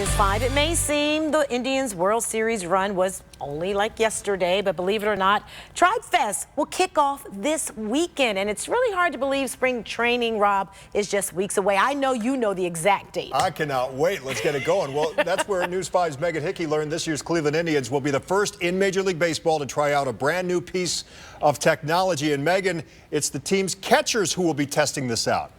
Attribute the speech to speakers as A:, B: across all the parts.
A: News 5. It may seem the Indians' World Series run was only like yesterday, but believe it or not, Tribe Fest will kick off this weekend. And it's really hard to believe spring training, Rob, is just weeks away. I know you know the exact date.
B: I cannot wait. Let's get it going. Well, that's where News 5's Megan Hickey learned this year's Cleveland Indians will be the first in Major League Baseball to try out a brand new piece of technology. And Megan, it's the team's catchers who will be testing this out.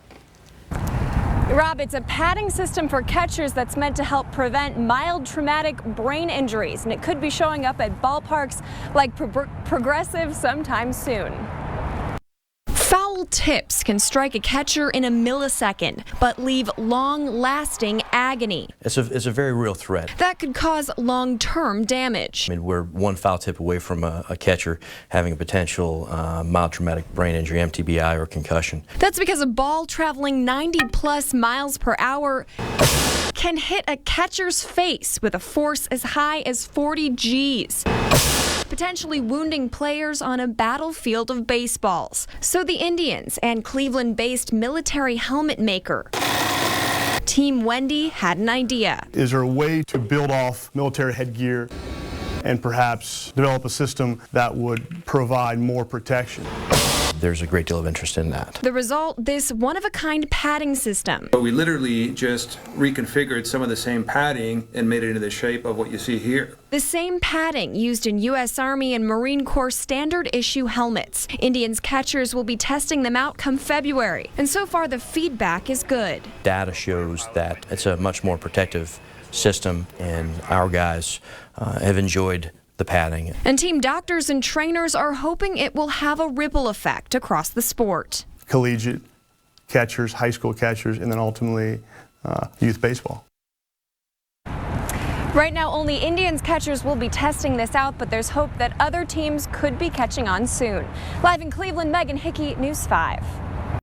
C: Rob, it's a padding system for catchers that's meant to help prevent mild traumatic brain injuries, and it could be showing up at ballparks like Progressive sometime soon. Foul tips can strike a catcher in a millisecond, but leave long-lasting agony.
D: It's a very real threat.
C: That could cause long-term damage.
D: I mean, we're one foul tip away from a catcher having a potential mild traumatic brain injury, MTBI, or concussion.
C: That's because a ball traveling 90+ miles per hour can hit a catcher's face with a force as high as 40 Gs. Potentially wounding players on a battlefield of baseballs. So the Indians and Cleveland-based military helmet maker Team Wendy had an idea.
E: Is there a way to build off military headgear and perhaps develop a system that would provide more protection?
D: There's a great deal of interest in that.
C: The result, this one-of-a-kind padding system.
F: We literally just reconfigured some of the same padding and made it into the shape of what you see here.
C: The same padding used in U.S. Army and Marine Corps standard issue helmets. Indians catchers will be testing them out come February, and so far the feedback is good.
D: Data shows that it's a much more protective system, and our guys have enjoyed the padding.
C: And team doctors and trainers are hoping it will have a ripple effect across the sport.
E: Collegiate catchers, high school catchers, and then ultimately youth baseball.
C: Right now, only Indians catchers will be testing this out, but there's hope that other teams could be catching on soon. Live in Cleveland, Megan Hickey, News 5.